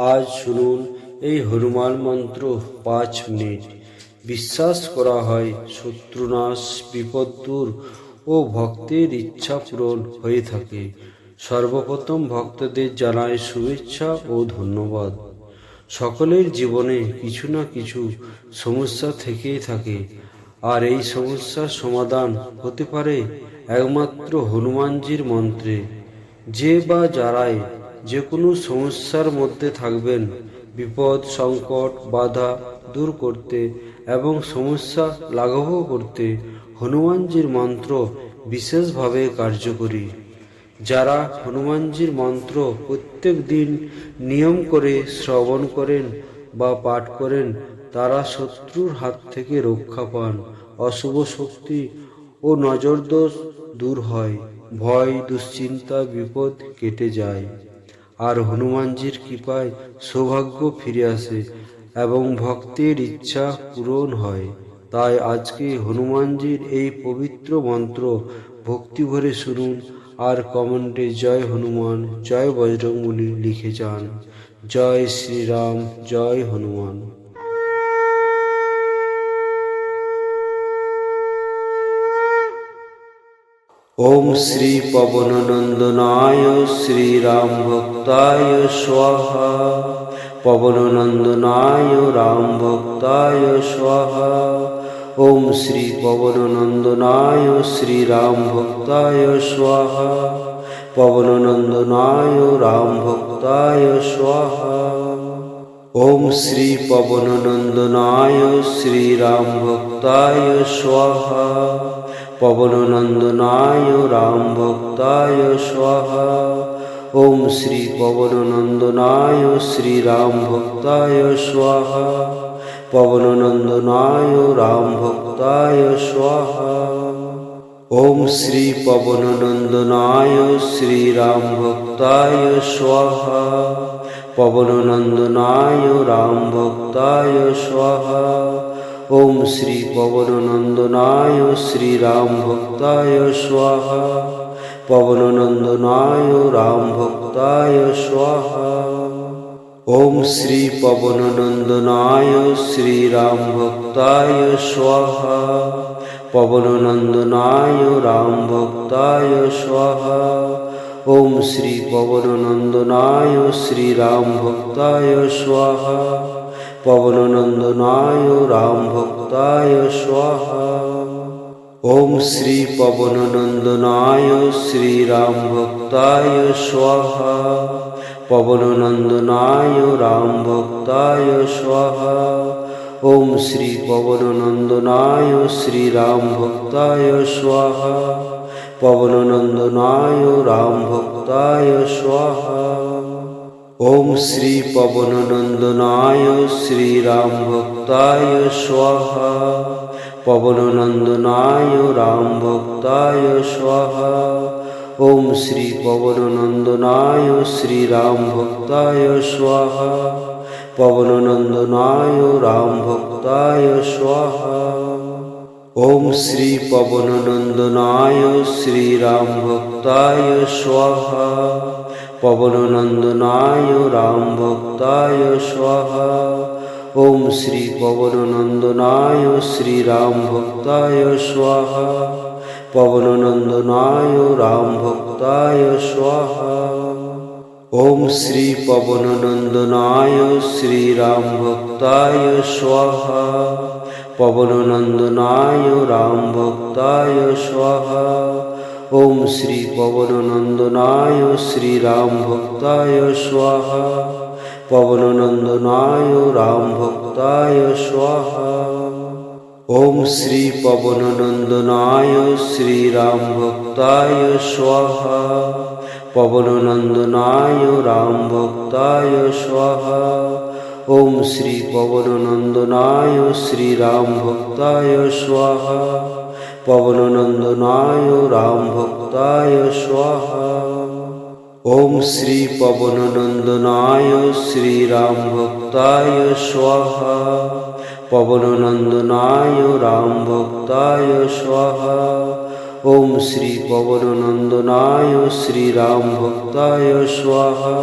আজ শুনুন এই হনুমান মন্ত্র 5 মিনিট। বিশ্বাস করা হয় শত্রুনাশ, বিপদ দূর ও ভক্তের ইচ্ছা পূরণ হয়ে থাকে। সর্বপ্রথম ভক্তদের জানাই শুভেচ্ছা ও ধন্যবাদ। সকলের জীবনে কিছু না কিছু সমস্যা থেকেই থাকে, আর এই সমস্যার সমাধান হতে পারে একমাত্র হনুমানজির মন্ত্রে। যে বা যারাই যে কোনো সমস্যার মধ্যে থাকবেন, বিপদ, সংকট, বাধা দূর করতে এবং সমস্যা লাঘব করতে হনুমানজির মন্ত্র বিশেষভাবে কার্যকরী। যারা হনুমানজির মন্ত্র প্রত্যেক দিন নিয়ম করে শ্রবণ করেন বা পাঠ করেন, তারা শত্রুর হাত থেকে রক্ষা পান, অশুভ শক্তি ও নজরদোষ দূর হয়, ভয়, দুশ্চিন্তা, বিপদ কেটে যায়, আর হনুমানজির কৃপায় সৌভাগ্য ফিরে আসে এবং ভক্তের ইচ্ছা পূরণ হয়। তাই আজকে হনুমানজির এই পবিত্র মন্ত্র ভক্তি ভরে শুনুন আর কমেন্টে জয় হনুমান, জয় বজরংবলী লিখে যান। জয় শ্রীরাম, জয় হনুমান। ওম শ্রী পবননন্দনায় শ্রীরাম ভক্তায় স্বাহা। পবননন্দনায় রাম ভক্তায় স্বাহা। ওম শ্রী পবননন্দনায় শ্রীরাম ভক্তায় স্বাহা। পবননন্দনায় রাম ভক্তায় স্বাহা। ওম শ্রী পবননন্দনায় শ্রীরাম ভক্তায় স্বাহা। পবননন্দনায় রাম ভক্তায় স্বাহা। ওম শ্রী পবননন্দনায় শ্রীরাম ভক্তায় স্বাহা। পবননন্দনায় রাম ভক্তায় স্বাহা। ওম শ্রী পবননন্দনায় শ্রীরাম ভক্তায় স্বাহা। পবননন্দনায় রাম ভক্তায় স্বাহা। ওম শ্রী পবননন্দনায় শ্রীরাম ভক্তায় স্বাহা। পবননন্দনায় রাম ভক্তায় স্বাহা। ওম শ্রী পবননন্দনায় শ্রীরাম ভক্তায় স্বাহা। পবননন্দনায় রাম ভক্তায় স্বাহা। ওম শ্রী পবননন্দনায় শ্রীরাম ভক্তায় স্বাহা। পবননন্দনায় রাম ভক্তায় স্বাহা। ওম শ্রী পবননন্দনায় শ্রীরাম ভক্তায় স্বাহা। পবননন্দনায় রাম ভক্তায় স্বাহা। ওম শ্রী পবননন্দনায় শ্রীরাম ভক্তায় স্বাহা। পবননন্দনায় রাম ভক্তায় স্বাহা। ওম শ্রী পবননন্দনায় শ্রীরাম ভক্তায় স্বাহা। পবননন্দনায় রাম ভক্তায় স্বাহা। ওম শ্রী পবননন্দনায় শ্রীরাম ভক্তায় স্বাহা। পবননন্দনায় রাম ভক্তায় স্বাহা। ওম শ্রী পবননন্দনায় শ্রীরাম ভক্তায় স্বাহা। পবননন্দনায় রাম ভক্তায় স্বাহা। ওম শ্রী পবননন্দনায় শ্রীরাম ভক্তায় স্বাহা। পবননন্দনায় রাম ভক্তায় স্বাহা। ওম শ্রী পবননন্দনায় শ্রীরাম ভক্তায় স্বাহা। পবননন্দনায় রাম ভক্তায় স্বাহা। ওম শ্রী পবননন্দনায় শ্রীরাম ভক্তায় স্বাহা। পবননন্দনায় রাম ভক্তায় স্বাহা। ওম শ্রী পবননন্দনায় শ্রীরাম ভক্তায় স্বাহা। পবননন্দনায় রাম ভক্তায় স্বাহা। ওম শ্রী পবননন্দনায় শ্রীরাম ভক্তায় স্বাহা। পবননন্দনায় রাম ভক্তায় স্বাহা। ওম শ্রী পবননন্দনায় শ্রীরাম ভক্তায় স্বাহা। পবননন্দনায় রাম ভক্তায় স্বাহা। ওম শ্রী পবননন্দনায় শ্রীরাম ভক্তায় স্বাহা।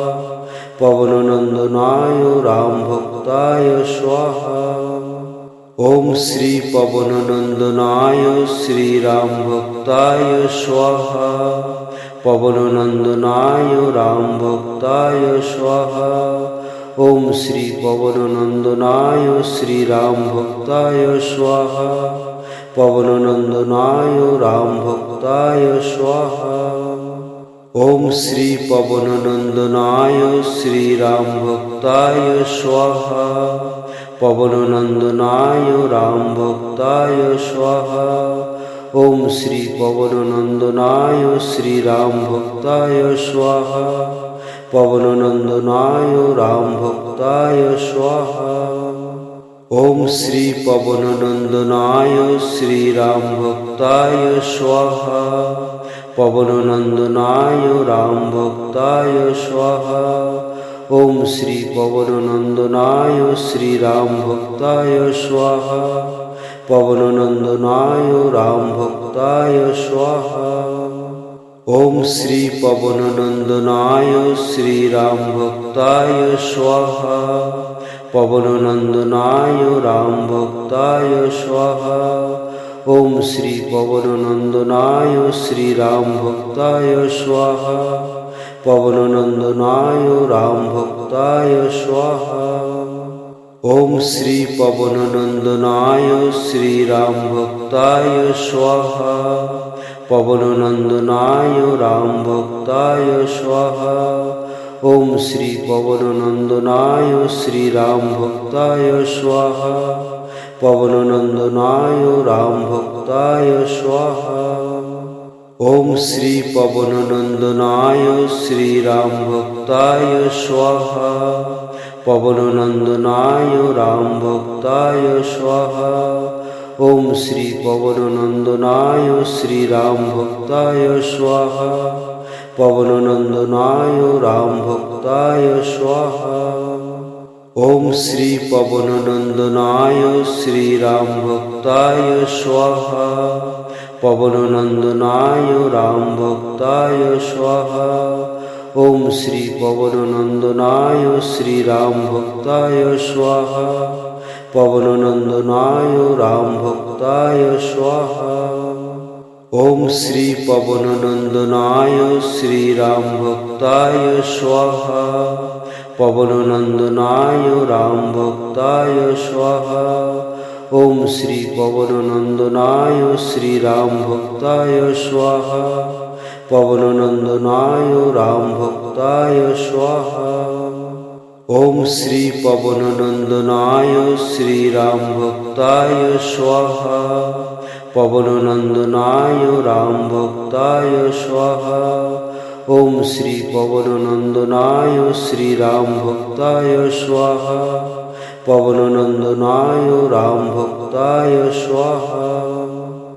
पवननन्दनाय रामभक्ताय स्वाहा। ॐ श्री पवननन्दनाय श्रीरामभक्ताय स्वाहा। पवननन्दनाय रामभक्ताय स्वाहा। ॐ श्री पवननन्दनाय श्रीरामभक्ताय स्वाहा। पवननन्दनाय रामभक्ताय स्वाहा। ॐ श्री पवननन्दनाय श्रीरामभक्ताय स्वाहा। पवननन्दनाय रामभक्ताय स्वाहा। ॐ श्री पवननन्दनाय श्रीरामभक्ताय स्वाहा। पवननन्दनाय रामभक्ताय स्वाहा। ॐ श्री पवननन्दनाय श्रीरामभक्ताय स्वाहा। पवननन्दनाय रामभक्ताय स्वाहा। ॐ श्री पवननन्दनाय श्रीरामभक्ताय स्वाहा। पवननन्दनाय रामभक्ताय स्वाहा। ॐ श्री पवननन्दनाय श्रीरामभक्ताय स्वाहा। पवननन्दनाय रामभक्ताय स्वाहा। ॐ श्री पवननन्दनाय श्रीरामभक्ताय स्वाहा। पवननन्दनाय रामभक्ताय स्वाहा। ॐ श्री पवननन्दनाय श्रीरामभक्ताय स्वाहा। पवननन्दनाय रामभक्ताय स्वाहा। ॐ श्री पवननन्दनाय श्रीरामभक्ताय स्वाहा। पवननन्दनाय रामभक्ताय स्वाहा। ॐ श्री पवननन्दनाय श्रीरामभक्ताय स्वाहा। पवननन्दनाय रामभक्ताय स्वाहा। ॐ श्री पवननन्दनाय श्रीरामभक्ताय स्वाहा। पवननन्दनाय रामभक्ताय स्वाहा। ॐ श्री पवननन्दनाय श्रीरामभक्ताय स्वाहा। पवननन्दनाय रामभक्ताय स्वाहा। ॐ श्री पवननन्दनाय श्रीरामभक्ताय स्वाहा। पवननन्दनाय रामभक्ताय स्वाहा। ॐ श्री पवननन्दनाय श्रीरामभक्ताय स्वाहा। पवननन्दनाय रामभक्ताय स्वाहा। ॐ श्री पवननन्दनाय श्रीरामभक्ताय स्वाहा। पवननन्दनाय रामभक्ताय स्वाहा। ॐ श्री पवननन्दनाय श्रीरामभक्ताय स्वाहा। पवननन्दनाय रामभक्ताय स्वाहा। ॐ श्री पवननन्दनाय श्रीरामभक्ताय स्वाहा। पवननन्दनाय रामभक्ताय स्वाहा।